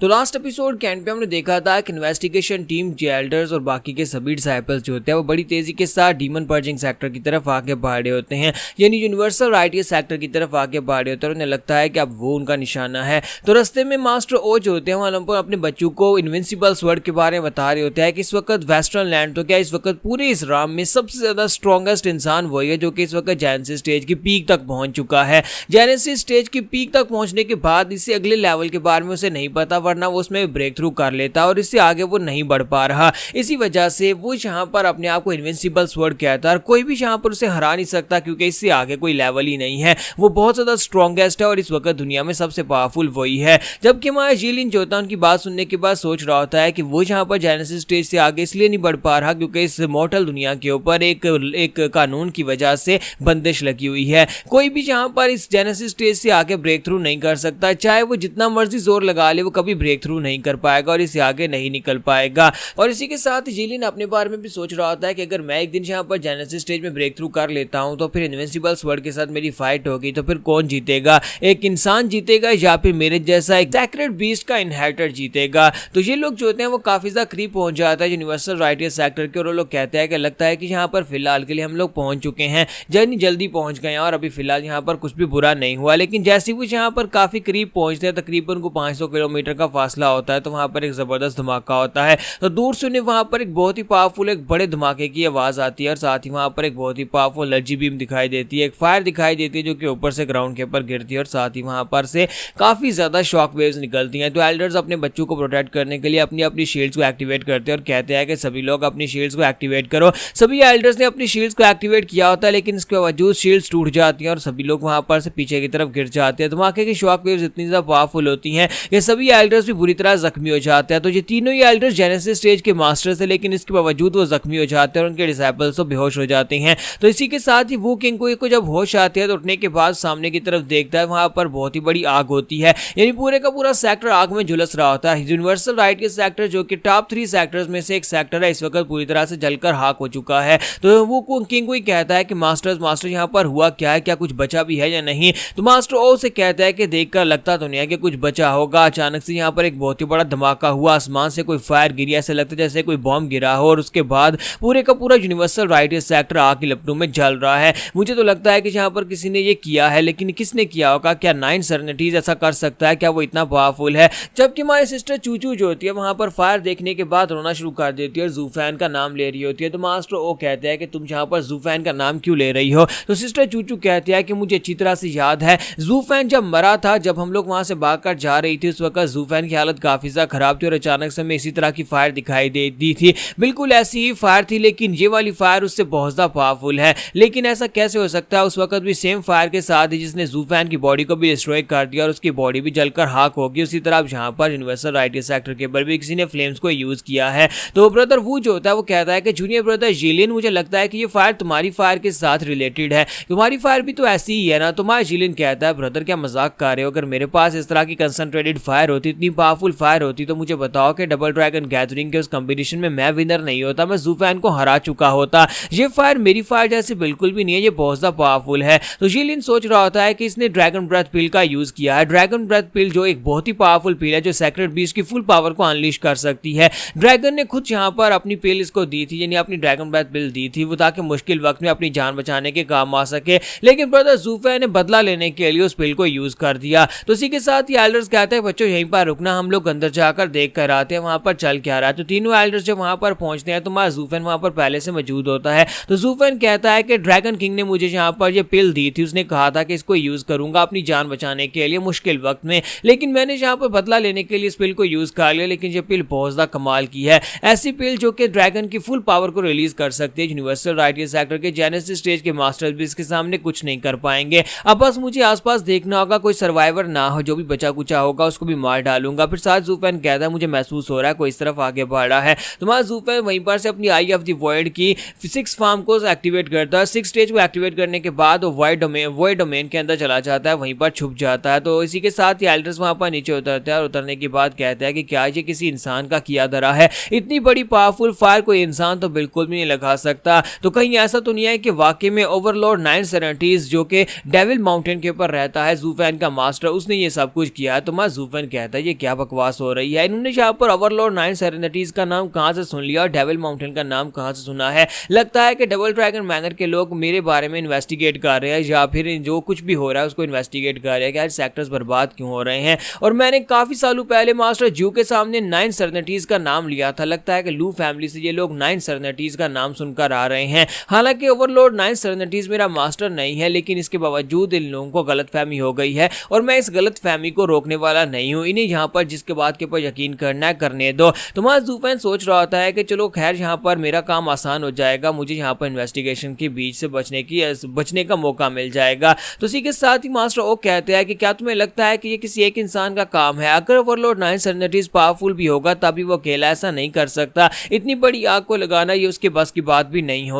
तो last episode के and पे हमने देखा था कि इन्वेस्टिगेशन टीम जे एल्डर्स और बाकी के सभी डिसाइपल्स जो होते हैं वो बड़ी तेजी के साथ डीमन पर्जिंग सेक्टर की तरफ आगे बढ़ रहे होते हैं, यानी यूनिवर्सल राइटियर सेक्टर की तरफ आगे बढ़ रहे होते हैं। उन्हें लगता है कि अब वो उनका निशाना है। तो रास्ते में मास्टर ओ जो होते हैं वो अपने बच्चों को इनविंसिबल स्वर्ड के बारे में बता रहे होते हैं कि इस वक्त वेस्टर्न लैंड तो क्या इस वक्त पूरे इस राम में सबसे ज्यादा स्ट्रॉन्गेस्ट इंसान वही है जो कि इस वक्त जेनेसिस स्टेज की पीक तक पहुंच चुका है। जेनेसिस स्टेज की पीक तक पहुंचने के बाद इसे अगले लेवल के बारे में उसे नहीं पता, वरना वो उसमें ब्रेक थ्रू कर लेता और इससे आगे वो नहीं बढ़ पा रहा। इसी वजह से वो यहाँ पर अपने आप को इनविंसिबल स्वर्ड कहता है, कोई भी यहाँ पर उसे हरा नहीं सकता क्योंकि इससे आगे कोई लेवल ही नहीं है। वो बहुत ज्यादा स्ट्रॉन्गेस्ट है और इस वक्त दुनिया में सबसे पावरफुल वही है। जबकि हमारा जीलिन जो होता है उनकी बात सुनने के बाद सोच रहा होता है कि वो यहाँ पर जेनेसिस स्टेज से आगे इसलिए नहीं बढ़ पा रहा क्योंकि इस मॉर्टल दुनिया के ऊपर एक कानून की वजह से बंदिश लगी हुई है। कोई भी यहाँ पर इस जेनेसिस स्टेज से आगे ब्रेक थ्रू नहीं कर सकता, चाहे वो जितना मर्जी जोर लगा ले वो कभी ब्रेक थ्रू नहीं कर पाएगा और इससे आगे नहीं निकल पाएगा। और इसी के साथ जीलिन अपने बारे में भी सोच रहा होता है कि अगर मैं एक दिन यहाँ पर जेनेसिस स्टेज में ब्रेक थ्रू कर लेता हूँ तो फिर इनविंसिबल स्वर्ड के साथ मेरी फाइट होगी तो फिर कौन जीतेगा, एक इंसान जीतेगा या फिर मेरे जैसा एक सैक्रेड बीस्ट का इनहेरिटर जीतेगा। तो ये लोग जो होते हैं वो काफी ज्यादा करीब पहुंच जाता है यूनिवर्सल राइटियर सेक्टर के और वो लोग कहते हैं कि लगता है कि यहाँ पर फिलहाल के लिए हम लोग पहुंच चुके हैं, जल्दी पहुंच गए और अभी फिलहाल यहाँ पर कुछ भी बुरा नहीं हुआ। लेकिन जैसे वो यहाँ पर काफी करीब पहुंचते हैं, तकरीबन को 500 किलोमीटर का फासला होता है, तो वहां पर एक जबरदस्त धमाका होता है। तो दूर से उन्हें वहां पर एक बहुत ही पावरफुल एक बड़े धमाके की आवाज आती है और साथ ही वहां पर एक बहुत ही पावरफुल एनर्जी बीम दिखाई देती है, एक फायर दिखाई देती है जो कि ऊपर से ग्राउंड के ऊपर गिरती है और साथ ही वहां पर से काफी ज्यादा शॉक वेव्स निकलती हैं। तो एल्डर्स अपने बच्चों को प्रोटेक्ट करने के लिए अपनी अपनी शील्ड्स को एक्टिवेट करते हैं और कहते हैं कि सभी लोग अपनी शील्ड्स को एक्टिवेट करो। सभी एल्डर्स ने अपनी शील्ड्स को एक्टिवेट किया होता है लेकिन इसके बावजूद शील्ड्स टूट जाती हैं और सभी लोग वहां पर से पीछे की तरफ गिर जाते हैं। धमाके की शॉक वेव्स इतनी ज्यादा पावरफुल होती हैं कि सभी एल्डर्स भी बुरी तरह जख्मी हो जाते हैं। तो ये तीनों ही एल्डर्स जेनेसिस स्टेज के मास्टर्स थे लेकिन इसके बावजूद वो जख्मी हो जाते हैं और उनके डिसाइपल्स तो बेहोश हो जाते हैं। तो इसी के साथ ही वो किंग को जब होश आते हैं तो उठने के बाद सामने की तरफ देखता है, वहां पर बहुत ही बड़ी आग होती है, यानी पूरे का पूरा सेक्टर आग में झुलस रहा होता है। यूनिवर्सल राइटियर सेक्टर जो कि टॉप 3 सेक्टर्स में से एक सेक्टर है, इस वक्त पूरी तरह से जलकर खाक हो चुका है। तो वो किंग को ही कहता है कि मास्टर यहाँ पर हुआ क्या है, क्या कुछ बचा भी है या नहीं। तो मास्टर ओ से कहता है कि देखकर लगता तो नहीं है कि कुछ बचा होगा। अचानक से यहाँ पर एक बहुत ही बड़ा धमाका हुआ, आसमान से कोई फायर गिरी, ऐसा लगता है जैसे कोई बॉम्ब गिरा हो और उसके बाद पूरे का पूरा यूनिवर्सल राइटियर सेक्टर आग की लपटों में जल रहा है। मुझे तो लगता है कि यहाँ पर किसी ने ये किया है, लेकिन किसने किया होगा, क्या 9 सर्निटीज ऐसा कर सकता है, क्या वो इतना पावरफुल है। जबकि हमारी सिस्टर चूचू जो होती है वहां पर फायर देखने के बाद रोना शुरू कर देती है और जूफैन का नाम ले रही होती है। तो मास्टर ओ कहते हैं कि तुम यहाँ पर जूफैन का नाम क्यों ले रही हो। तो सिस्टर चूचू कहती है कि मुझे अच्छी तरह से याद है जूफैन जब मरा था, जब हम लोग वहां से भागकर जा रही थी उस वक्त जूफैन की हालत काफी ज्यादा खराब थी और अचानक से हमें इसी तरह की फायर दिखाई दे दी थी, बिल्कुल ऐसी ही फायर थी लेकिन ये वाली फायर उससे बहुत ज्यादा पावरफुल है। लेकिन ऐसा कैसे हो सकता है, उस वक्त भी सेम फायर के साथ ही जिसने जूफैन की बॉडी को भी डिस्ट्रॉय कर दिया और उसकी बॉडी भी जलकर खाक होगी, उसी तरह यहाँ पर यूनिवर्सल राइटियर सेक्टर के ऊपर भी किसी ने फ्लेम्स को यूज किया है। तो ब्रदर वो जो होता है वो कहता है कि जूनियर ब्रदर जीलियन, मुझे लगता है कि ये फायर तुम्हारी फायर के साथ रिलेटेड है, तुम्हारी फायर भी तो ऐसी ही है ना। तुम्हारा जीलियन कहता है ब्रदर क्या मजाक कर रहे हो, अगर मेरे पास इस तरह की कंसंट्रेटेड फायर होती, इतनी पावरफुल फायर होती तो मुझे बताओ कि डबल ड्रैगन गैदरिंग के उस कंपटीशन में मैं विनर नहीं होता, मैं जूफैन को हरा चुका होता। ये फायर मेरी फायर जैसे बिल्कुल भी नहीं है, ये बहुत ज्यादा पावरफुल है। तो जीलियन सोच रहा होता है कि इसने ड्रैगन ब्रेथ पिल का यूज किया है। ड्रैगन ब्रेथ पिल जो एक बहुत ही पावरफुल पिल है जो सैक्रेड बीस्ट की फुल पावर को अनलीश कर सकती है। ड्रैगन ने खुद यहाँ पर अपनी पिल इसको दी थी, यानी अपनी ड्रैगन ब्रेथ पिल दी थी वो ताकि मुश्किल वक्त में अपनी जान बचाने के काम आ सके, लेकिन ब्रदर जूफैन ने बदला लेने के लिए उस पिल को यूज कर दिया। तो इसी के साथ ही एल्डर्स कहते हैं बच्चों यहीं पर रुकना, हम लोग अंदर जाकर देख कर आते हैं वहां पर चल क्या रहा है। तो तीनों एल्डर्स जब वहां पर पहुंचते हैं तो हमारा जूफैन वहां पर पहले से मौजूद होता है। तो जूफैन कहता है कि ड्रैगन किंग ने मुझे यहाँ पर ये पिल दी थी, उसने कहा था कि इसको यूज करूंगा अपनी जान बचाने के लिए मुश्किल वक्त में, लेकिन मैंने यहाँ पर बदला लेने के लिए इस पिल को यूज कर लिया। लेकिन ये पिल बहुत ज्यादा कमाल की है, ऐसी पिल जो कि ड्रैगन की फुल पावर को रिलीज कर सकती है। यूनिवर्सल राइटियर सेक्टर के जेनेसिस स्टेज के मास्टर्स भी इसके सामने कुछ नहीं कर पाएंगे। अब बस मुझे आसपास देखना होगा कोई सर्वाइवर ना हो, जो भी बचा कुचा होगा उसको भी मार डालूंगा। फिर साथ जूफैन कहता है मुझे महसूस हो रहा है कोई इस तरफ आगे बढ़ रहा है। तुम्हारा जूफैन वहीं पर से अपनी आई ऑफ द वॉइड की 6 फार्म को एक्टिवेट करता है। 6 स्टेज को एक्टिवेट करने के बाद वो वॉइड डोमेन के अंदर चला जाता है, वहीं पर छुप जाता है। तो इसी के साथ ही एल्डर्स वहां पर नीचे उतरते हैं और उतरने के बाद कहते हैं कि क्या ये किसी इंसान का किया धरा है, इतनी बड़ी पावरफुल फायर कोई इंसान तो बिल्कुल भी नहीं लगा सकता। तो कहीं ऐसा तो नहीं है कि वाकई में ओवरलॉर्ड 9 सर्निटीज जो कि डेविल माउंटेन के ऊपर रहता है जूफैन का मास्टर, उसने ये सब कुछ किया है। तो मैं जूफैन कहता है ये क्या बकवास हो रही है। इन्होंने यहाँ पर ओवरलॉर्ड 9 सेरेनिटीज का नाम कहाँ से सुन लिया और डेविल माउंटेन का नाम कहाँ से सुना है। लगता है कि डबल ड्रैगन मैनर के लोग मेरे बारे में इन्वेस्टिगेट कर रहे हैं या फिर जो कुछ भी हो रहा है उसको इन्वेस्टिगेट कर रहे हैं कि यार सेक्टर्स बर्बाद क्यों हो रहे हैं। और मैंने काफी सालों पहले मास्टर जू के सामने 9 सेरेनिटीज का नाम लिया था। लगता है कि लू फैमिली से ये लोग 9 सेरेनिटीज का नाम सुनकर आ रहे हैं। हालांकि ओवरलॉर्ड 9 सेरेनिटीज मेरा मास्टर नहीं है, लेकिन इसके बावजूद इन लोगों को गलतफहमी हो गई है और मैं इस गलतफहमी को रोकने वाला नहीं हूं। इन्हें यहाँ पर जिसके बात के ऊपर यकीन करना है करने दो। तुम्हारा जूफैन सोच रहा होता है कि चलो खैर यहाँ पर मेरा काम आसान हो जाएगा, मुझे यहाँ पर इन्वेस्टिगेशन के बीच से बचने का मौका मिल जाएगा। तो इसी के साथ ही मास्टर ओक कहते हैं कि क्या तुम्हें लगता है कि ये किसी एक इंसान का काम है? अगर ओवरलॉर्ड 9 सेरेनिटीज पावरफुल भी होगा तभी वो अकेला ऐसा नहीं कर सकता। इतनी बड़ी आग को लगाना ये उसके बस की बात भी नहीं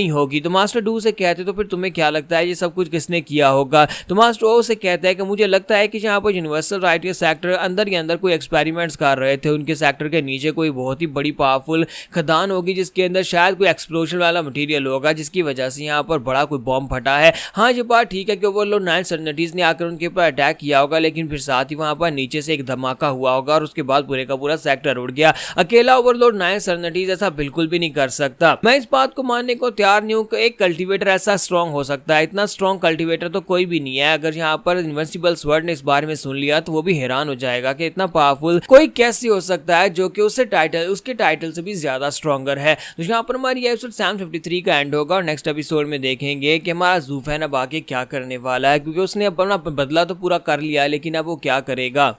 होगी। तो मास्टर डू से कहते तो फिर तुम्हें क्या लगता है ये सब कुछ किसने किया होगा? तो मास्टर ओ से कहता है कि मुझे लगता है कि जहाँ पर यूनिवर्सल राइट के सेक्टर अंदर ही अंदर कोई एक्सपेरिमेंट्स कर रहे थे। उनके सेक्टर के नीचे कोई बहुत ही बड़ी पावरफुल खदान होगी जिसके अंदर शायद कोई एक्सप्लोजन वाला मटेरियल होगा जिसकी वजह से यहाँ पर बड़ा कोई बॉम्ब फटा है। हाँ, ये बात ठीक है कि ओवरलॉर्ड 9 सेरेनिटीज ने आकर उनके ऊपर अटैक किया होगा, लेकिन फिर साथ ही वहां पर नीचे से एक धमाका हुआ होगा और उसके बाद पूरे का पूरा सेक्टर उड़ गया। अकेला ओवरलॉर्ड 9 सेरेनिटीज ऐसा बिल्कुल भी नहीं कर सकता। मैं इस बात को मानने को तैयार नहीं हूं कि एक कल्टीवेटर ऐसा स्ट्रॉन्ग हो सकता है। इतना स्ट्रॉन्ग कल्टीवेटर तो कोई भी नहीं है। अगर यहाँ पर इनविंसिबल स्वर्ड ने इस बारे में सुन लिया तो वो भी हैरान हो जाएगा कि इतना पावरफुल कोई कैसे हो सकता है जो कि उसके टाइटल से भी ज्यादा स्ट्रॉन्गर है। तो यहाँ पर हमारी एपिसोड 753 का एंड होगा और नेक्स्ट एपिसोड में देखेंगे कि हमारा जूफैन अब आगे क्या करने वाला है, क्योंकि उसने अपना बदला तो पूरा कर लिया लेकिन अब वो क्या करेगा।